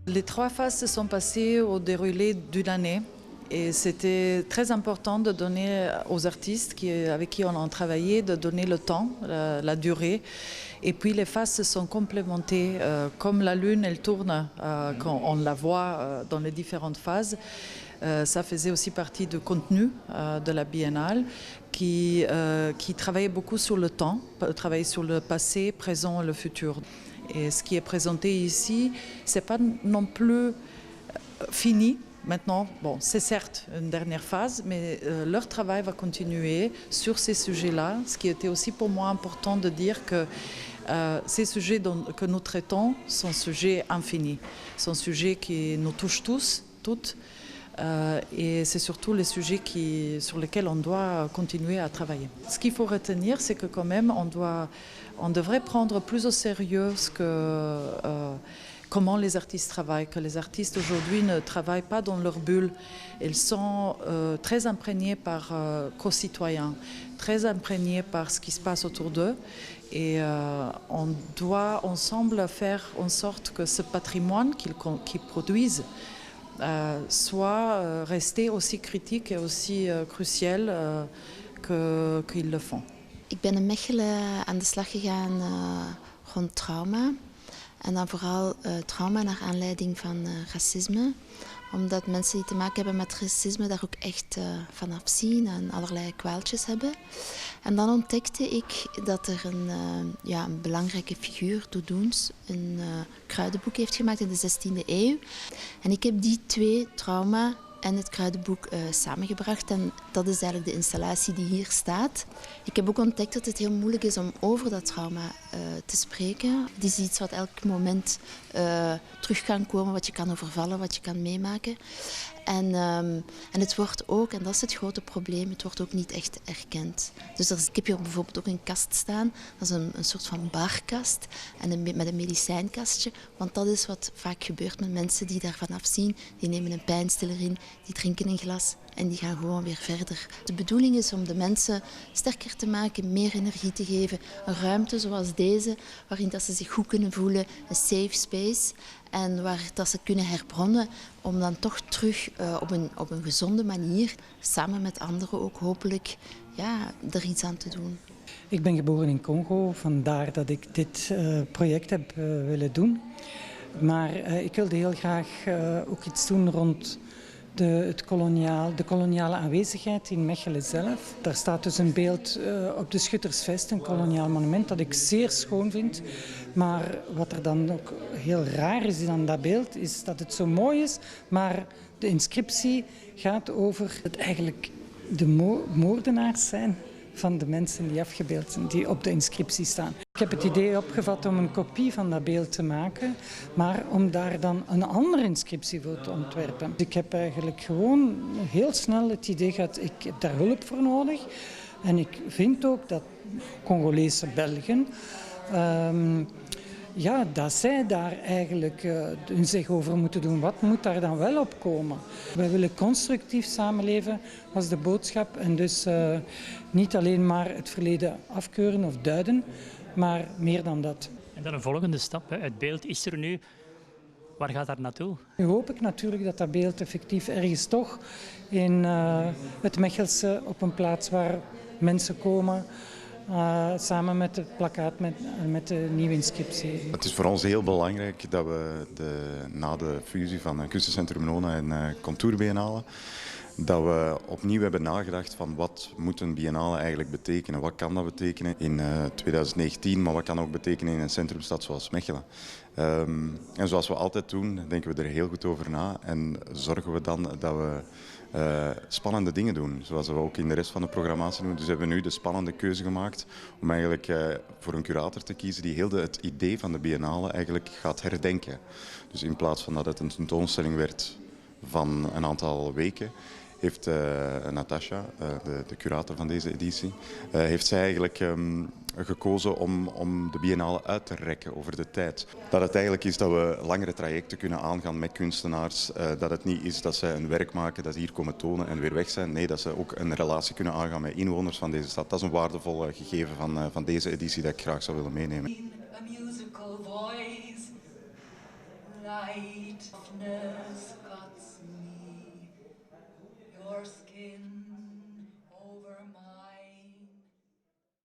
Les 3 phases se sont passées au déroulé d'une année. Et c'était très important de donner aux artistes avec qui on a travaillé, de donner le temps, la durée. Et puis les phases se sont complémentées. Comme la lune, elle tourne quand on la voit dans les différentes phases. Ça faisait aussi partie du contenu de la biennale qui travaillait beaucoup sur le temps, travaillait sur le passé, présent et le futur. Et ce qui est présenté ici, ce n'est pas non plus fini. Maintenant, bon, c'est certes une dernière phase, mais leur travail va continuer sur ces sujets-là, ce qui était aussi pour moi important de dire que ces sujets que nous traitons sont sujets infinis, sont sujets qui nous touchent tous, toutes, et c'est surtout les sujets sur lesquels on doit continuer à travailler. Ce qu'il faut retenir, c'est que quand même, on devrait prendre plus au sérieux comment les artistes travaillent, que les artistes aujourd'hui ne travaillent pas dans leur bulle. Ils sont très imprégnés par co-citoyens, très imprégnés par ce qui se passe autour d'eux. Et on doit ensemble faire en sorte que ce patrimoine qu'ils produisent soit resté aussi critique et aussi crucial qu'ils le font. Ik ben in Mechelen aan de slag gegaan rond trauma. En dan vooral trauma naar aanleiding van racisme. Omdat mensen die te maken hebben met racisme daar ook echt vanaf zien en allerlei kwaaltjes hebben. En dan ontdekte ik dat er een belangrijke figuur, Dodoens, een kruidenboek heeft gemaakt in de 16e eeuw. En ik heb die 2, trauma en het kruidenboek, samengebracht. En dat is eigenlijk de installatie die hier staat. Ik heb ook ontdekt dat het heel moeilijk is om over dat trauma te spreken. Het is iets wat elk moment terug kan komen, wat je kan overvallen, wat je kan meemaken. En het wordt ook, en dat is het grote probleem, het wordt ook niet echt erkend. Dus ik heb hier bijvoorbeeld ook een kast staan, dat is een soort van barkast en met een medicijnkastje. Want dat is wat vaak gebeurt met mensen die daarvan afzien. Die nemen een pijnstiller in, die drinken een glas en die gaan gewoon weer verder. De bedoeling is om de mensen sterker te maken, meer energie te geven. Een ruimte zoals deze, waarin dat ze zich goed kunnen voelen, een safe space. En waar dat ze kunnen herbronnen om dan toch terug op een gezonde manier, samen met anderen ook hopelijk, er iets aan te doen. Ik ben geboren in Congo, vandaar dat ik dit project heb willen doen. Maar ik wilde heel graag ook iets doen rond de koloniale aanwezigheid in Mechelen zelf. Daar staat dus een beeld op de Schuttersvest, een koloniaal monument dat ik zeer schoon vind. Maar wat er dan ook heel raar is aan dat beeld, is dat het zo mooi is, maar de inscriptie gaat over dat eigenlijk de moordenaars zijn van de mensen die afgebeeld zijn, die op de inscriptie staan. Ik heb het idee opgevat om een kopie van dat beeld te maken, maar om daar dan een andere inscriptie voor te ontwerpen. Ik heb eigenlijk gewoon heel snel het idee gehad, ik heb daar hulp voor nodig. En ik vind ook dat Congolese Belgen, dat zij daar eigenlijk hun zich over moeten doen. Wat moet daar dan wel op komen? Wij willen constructief samenleven, was de boodschap. En dus niet alleen maar het verleden afkeuren of duiden, maar meer dan dat. En dan een volgende stap. Het beeld is er nu. Waar gaat dat naartoe? Nu hoop ik natuurlijk dat dat beeld effectief ergens toch in het Mechelse op een plaats waar mensen komen, samen met het plakkaat met de nieuwe inscriptie. Het is voor ons heel belangrijk dat we na de fusie van Kunstencentrum Nona en Contour Biennale, dat we opnieuw hebben nagedacht van wat moet een biennale eigenlijk betekenen. Wat kan dat betekenen in 2019, maar wat kan ook betekenen in een centrumstad zoals Mechelen. En zoals we altijd doen, denken we er heel goed over na en zorgen we dan dat we spannende dingen doen, zoals we ook in de rest van de programmatie doen. Dus hebben we nu de spannende keuze gemaakt om eigenlijk voor een curator te kiezen die heel het idee van de biennale eigenlijk gaat herdenken. Dus in plaats van dat het een tentoonstelling werd van een aantal weken, heeft Natasha, de curator van deze editie, heeft zij eigenlijk gekozen om de biennale uit te rekken over de tijd. Dat het eigenlijk is dat we langere trajecten kunnen aangaan met kunstenaars. Dat het niet is dat zij een werk maken, dat ze hier komen tonen en weer weg zijn. Nee, dat ze ook een relatie kunnen aangaan met inwoners van deze stad. Dat is een waardevol gegeven van deze editie dat ik graag zou willen meenemen. light of nerve.